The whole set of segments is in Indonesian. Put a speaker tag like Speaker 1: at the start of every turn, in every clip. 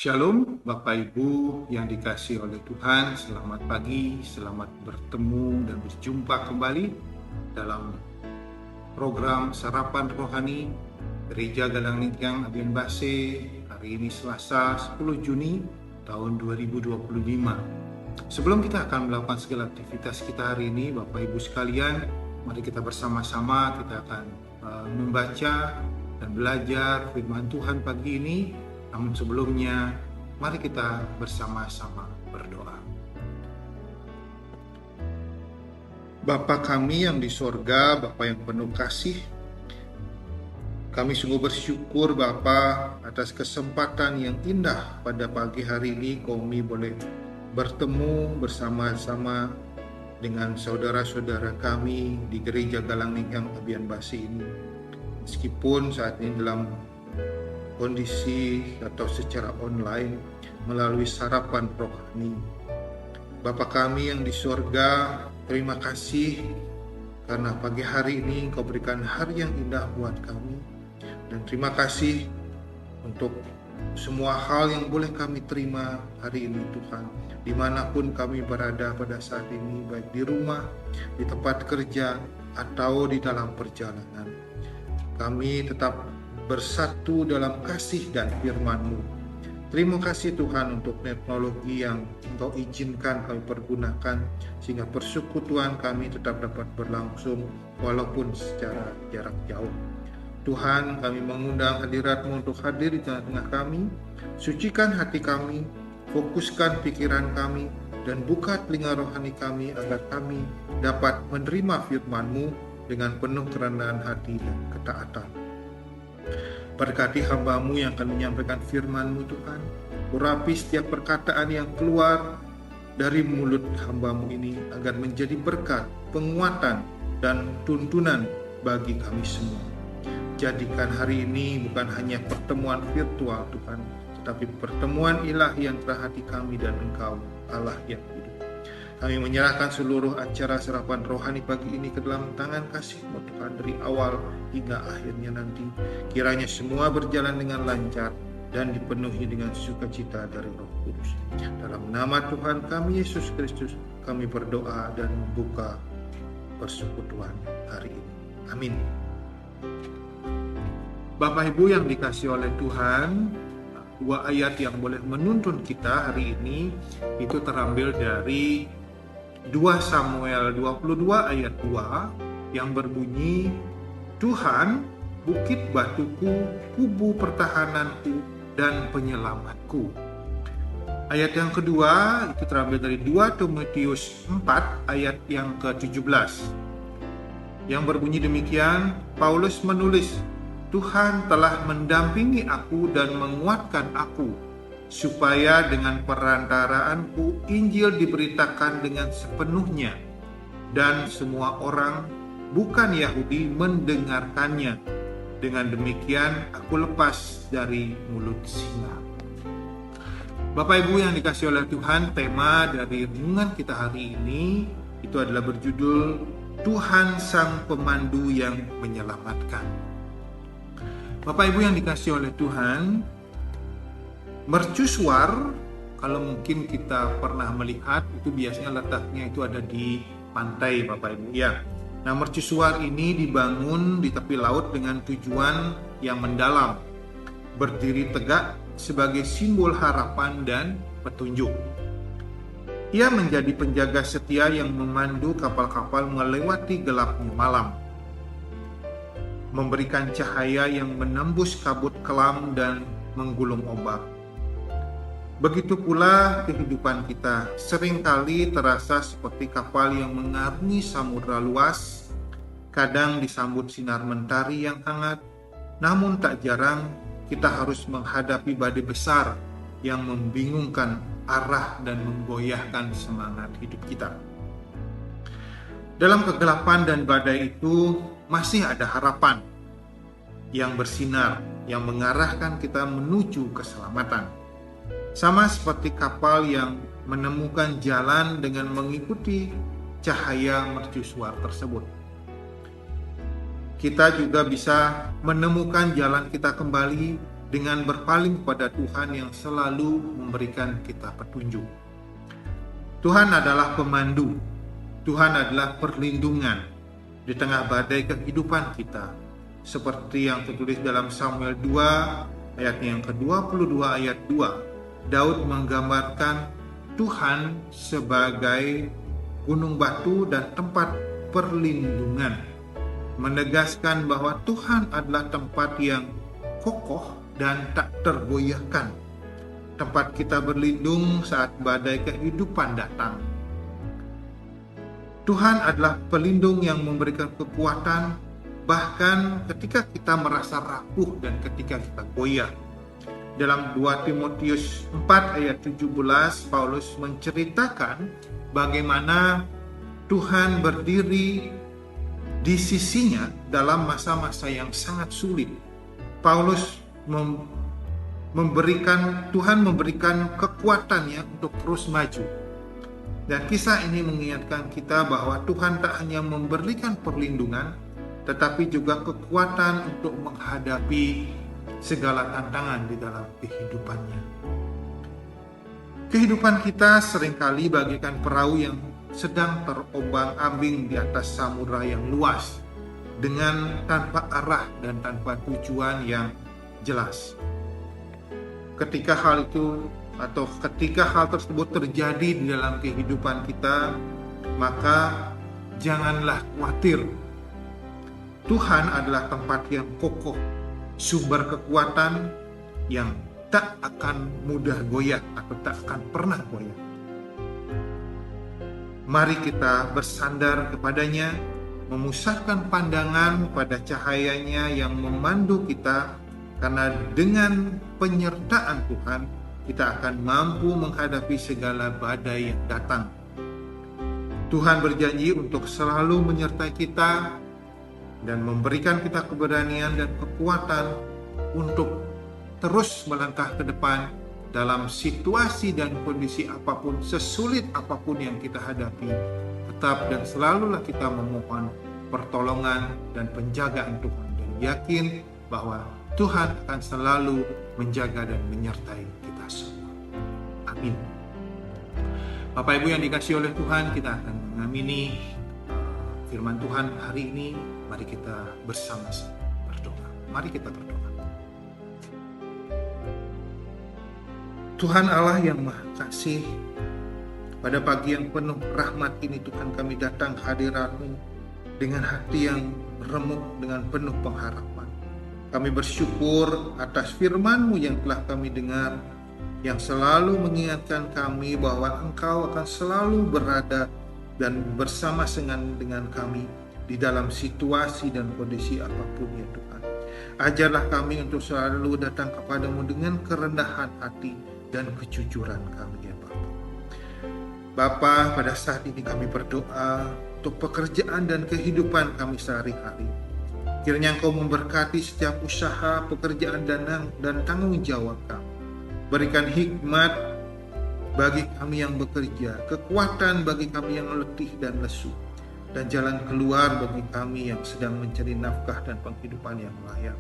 Speaker 1: Shalom Bapak Ibu yang dikasihi oleh Tuhan, selamat pagi, selamat bertemu dan berjumpa kembali dalam program Sarapan Rohani Gereja Galang Ningtyang Abian Base. Hari ini Selasa 10 Juni tahun 2025. Sebelum kita akan melakukan segala aktivitas kita hari ini, Bapak Ibu sekalian, mari kita bersama-sama kita akan membaca dan belajar firman Tuhan pagi ini. Namun sebelumnya, mari kita bersama-sama berdoa. Bapa kami yang di sorga, Bapa yang penuh kasih, kami sungguh bersyukur Bapa atas kesempatan yang indah pada pagi hari ini kami boleh bertemu bersama-sama dengan saudara-saudara kami di Gereja Galang Ningtyang Abian Base ini. Meskipun saat ini dalam kondisi atau secara online melalui sarapan rohani. Bapa kami yang di sorga, terima kasih karena pagi hari ini Engkau berikan hari yang indah buat kami. Dan terima kasih untuk semua hal yang boleh kami terima hari ini Tuhan. Dimanapun kami berada pada saat ini, baik di rumah, di tempat kerja, atau di dalam perjalanan. Kami tetap bersatu dalam kasih dan firman-Mu. Terima kasih Tuhan untuk teknologi yang Engkau izinkan kami pergunakan sehingga persekutuan kami tetap dapat berlangsung walaupun secara jarak jauh. Tuhan, kami mengundang hadirat-Mu untuk hadir di tengah-tengah kami. Sucikan hati kami, fokuskan pikiran kami, dan buka telinga rohani kami agar kami dapat menerima firman-Mu dengan penuh kerendahan hati dan ketaatan. Berkati hamba-Mu yang akan menyampaikan firman-Mu Tuhan. Urapi setiap perkataan yang keluar dari mulut hamba-Mu ini agar menjadi berkat, penguatan, dan tuntunan bagi kami semua. Jadikan hari ini bukan hanya pertemuan virtual Tuhan, tetapi pertemuan ilahi antara hati kami dan Engkau, Allah yang hidup. Kami menyerahkan seluruh acara sarapan rohani pagi ini ke dalam tangan kasih-Mu Tuhan dari awal hingga akhirnya nanti. Kiranya semua berjalan dengan lancar dan dipenuhi dengan sukacita dari Roh Kudus. Dalam nama Tuhan kami Yesus Kristus, kami berdoa dan membuka persekutuan hari ini. Amin. Bapak Ibu yang dikasihi oleh Tuhan, dua ayat yang boleh menuntun kita hari ini itu terambil dari 2 Samuel 22 ayat 2 yang berbunyi, Tuhan, bukit batuku, kubu pertahananku, dan penyelamatku. Ayat yang kedua itu terambil dari 2 Timotius 4 ayat yang ke-17 yang berbunyi demikian, Paulus menulis, Tuhan telah mendampingi aku dan menguatkan aku, supaya dengan perantaraanku Injil diberitakan dengan sepenuhnya, dan semua orang bukan Yahudi mendengarkannya. Dengan demikian aku lepas dari mulut singa. Bapak Ibu yang dikasihi oleh Tuhan, tema dari renungan kita hari ini itu adalah berjudul Tuhan Sang Pemandu yang Menyelamatkan. Bapak Ibu yang dikasihi oleh Tuhan, mercusuar, kalau mungkin kita pernah melihat, itu biasanya letaknya itu ada di pantai Bapak Ibu ya. Nah, mercusuar ini dibangun di tepi laut dengan tujuan yang mendalam, berdiri tegak sebagai simbol harapan dan petunjuk. Ia menjadi penjaga setia yang memandu kapal-kapal melewati gelapnya malam, memberikan cahaya yang menembus kabut kelam dan menggulung ombak. Begitu pula kehidupan kita seringkali terasa seperti kapal yang mengarungi samudra luas, kadang disambut sinar mentari yang hangat, namun tak jarang kita harus menghadapi badai besar yang membingungkan arah dan menggoyahkan semangat hidup kita. Dalam kegelapan dan badai itu masih ada harapan yang bersinar, yang mengarahkan kita menuju keselamatan. Sama seperti kapal yang menemukan jalan dengan mengikuti cahaya mercusuar tersebut. Kita juga bisa menemukan jalan kita kembali dengan berpaling kepada Tuhan yang selalu memberikan kita petunjuk. Tuhan adalah pemandu, Tuhan adalah perlindungan di tengah badai kehidupan kita. Seperti yang tertulis dalam Samuel 2 ayatnya yang ke-22 ayat 2, Daud menggambarkan Tuhan sebagai gunung batu dan tempat perlindungan, menegaskan bahwa Tuhan adalah tempat yang kokoh dan tak tergoyahkan, tempat kita berlindung saat badai kehidupan datang. Tuhan adalah pelindung yang memberikan kekuatan bahkan ketika kita merasa rapuh dan ketika kita goyah. Dalam 2 Timotius 4 ayat 17, Paulus menceritakan bagaimana Tuhan berdiri di sisinya dalam masa-masa yang sangat sulit. Tuhan memberikan kekuatannya untuk terus maju. Dan kisah ini mengingatkan kita bahwa Tuhan tak hanya memberikan perlindungan, tetapi juga kekuatan untuk menghadapi segala tantangan di dalam kehidupannya. Kehidupan kita seringkali bagaikan perahu yang sedang terombang-ambing di atas samudera yang luas, dengan tanpa arah dan tanpa tujuan yang jelas. Ketika hal tersebut terjadi di dalam kehidupan kita, maka janganlah khawatir. Tuhan adalah tempat yang kokoh, sumber kekuatan yang tak akan mudah goyah atau tak akan pernah goyah. Mari kita bersandar kepadanya, memusatkan pandangan pada cahayanya yang memandu kita, karena dengan penyertaan Tuhan, kita akan mampu menghadapi segala badai yang datang. Tuhan berjanji untuk selalu menyertai kita dan memberikan kita keberanian dan kekuatan untuk terus melangkah ke depan dalam situasi dan kondisi apapun, sesulit apapun yang kita hadapi. Tetap dan selalulah kita memohon pertolongan dan penjagaan Tuhan, dan yakin bahwa Tuhan akan selalu menjaga dan menyertai kita semua. Amin. Bapak Ibu yang dikasihi oleh Tuhan, kita akan mengamini firman Tuhan hari ini. Mari kita bersama-sama berdoa. Mari kita berdoa. Tuhan Allah yang Maha Kasih, pada pagi yang penuh rahmat ini Tuhan, kami datang hadirat-Mu dengan hati yang remuk, dengan penuh pengharapan. Kami bersyukur atas firman-Mu yang telah kami dengar, yang selalu mengingatkan kami bahwa Engkau akan selalu berada dan bersama dengan kami di dalam situasi dan kondisi apapun ya Tuhan. Ajarlah kami untuk selalu datang kepadamu dengan kerendahan hati dan kejujuran kami ya Bapa. Bapa, pada saat ini kami berdoa untuk pekerjaan dan kehidupan kami sehari-hari. Kiranya Engkau memberkati setiap usaha, pekerjaan dan tanggung jawab kami. Berikan hikmat bagi kami yang bekerja, kekuatan bagi kami yang letih dan lesu, dan jalan keluar bagi kami yang sedang mencari nafkah dan penghidupan yang layak.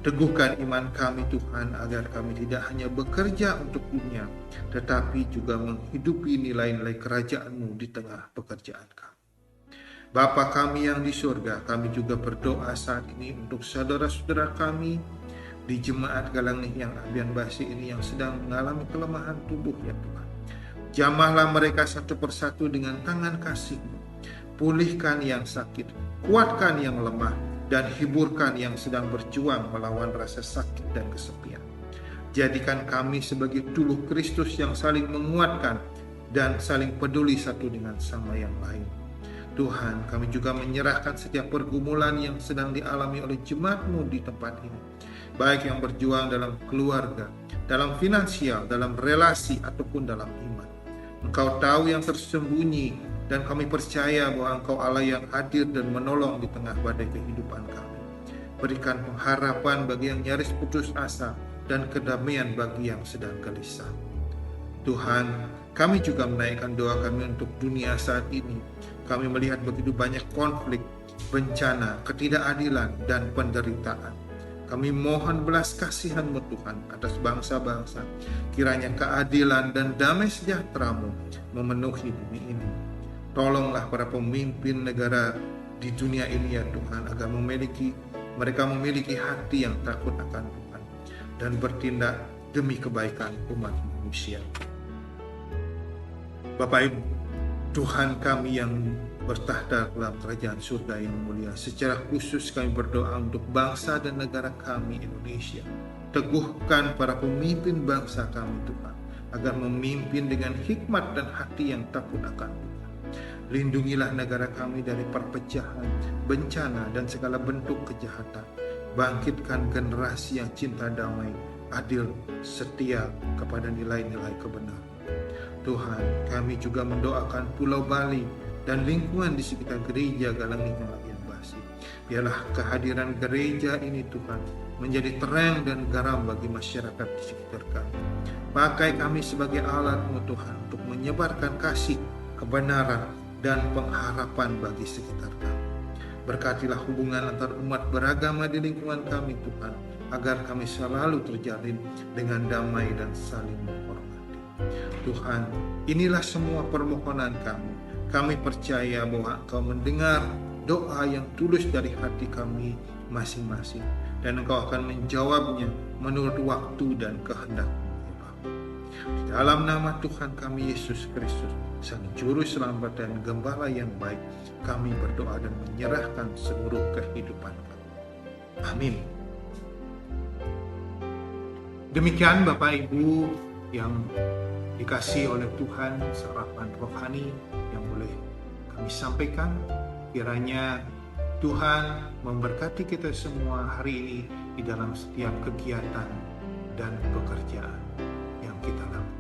Speaker 1: Teguhkan iman kami Tuhan, agar kami tidak hanya bekerja untuk dunia, tetapi juga menghidupi nilai-nilai kerajaan-Mu di tengah pekerjaan kami. Bapa kami yang di surga, kami juga berdoa saat ini untuk saudara-saudara kami di Jemaat Galangneh yang Abian Basi ini yang sedang mengalami kelemahan tubuh ya Tuhan. Jamahlah mereka satu persatu dengan tangan kasih-Mu. Pulihkan yang sakit, kuatkan yang lemah, dan hiburkan yang sedang berjuang melawan rasa sakit dan kesepian. Jadikan kami sebagai tubuh Kristus yang saling menguatkan dan saling peduli satu dengan sama yang lain. Tuhan, kami juga menyerahkan setiap pergumulan yang sedang dialami oleh jemaat-Mu di tempat ini, baik yang berjuang dalam keluarga, dalam finansial, dalam relasi, ataupun dalam iman. Engkau tahu yang tersembunyi, dan kami percaya bahwa Engkau Allah yang hadir dan menolong di tengah badai kehidupan kami. Berikan pengharapan bagi yang nyaris putus asa, dan kedamaian bagi yang sedang gelisah. Tuhan, kami juga menaikkan doa kami untuk dunia saat ini. Kami melihat begitu banyak konflik, bencana, ketidakadilan, dan penderitaan. Kami mohon belas kasihan-Mu Tuhan atas bangsa-bangsa. Kiranya keadilan dan damai sejahtera-Mu memenuhi bumi ini. Tolonglah para pemimpin negara di dunia ini ya Tuhan, agar mereka memiliki hati yang takut akan Tuhan dan bertindak demi kebaikan umat manusia. Bapak Ibu, Tuhan kami yang bertahta dalam kerajaan surga yang mulia, secara khusus kami berdoa untuk bangsa dan negara kami Indonesia. Teguhkan para pemimpin bangsa kami Tuhan, agar memimpin dengan hikmat dan hati yang takut akan Tuhan. Lindungilah negara kami dari perpecahan, bencana, dan segala bentuk kejahatan. Bangkitkan generasi yang cinta damai, adil, setia kepada nilai-nilai kebenaran. Tuhan, kami juga mendoakan Pulau Bali dan lingkungan di sekitar gereja Galangi Layan Basi. Biarlah kehadiran gereja ini Tuhan menjadi terang dan garam bagi masyarakat di sekitar kami. Pakai kami sebagai alat-Mu Tuhan untuk menyebarkan kasih, kebenaran, dan pengharapan bagi sekitar kami. Berkatilah hubungan antar umat beragama di lingkungan kami Tuhan, agar kami selalu terjalin dengan damai dan saling menghormati. Tuhan, inilah semua permohonan kami. Kami percaya bahwa Engkau mendengar doa yang tulus dari hati kami masing-masing, dan Engkau akan menjawabnya menurut waktu dan kehendak-Mu. Di dalam nama Tuhan kami Yesus Kristus, Sang Juru Selamat dan Gembala yang baik, kami berdoa dan menyerahkan seluruh kehidupan kami. Amin. Demikian Bapak Ibu yang dikasihi oleh Tuhan, sarapan rohani yang boleh kami sampaikan. Kiranya Tuhan memberkati kita semua hari ini di dalam setiap kegiatan dan pekerjaan yang kita lakukan.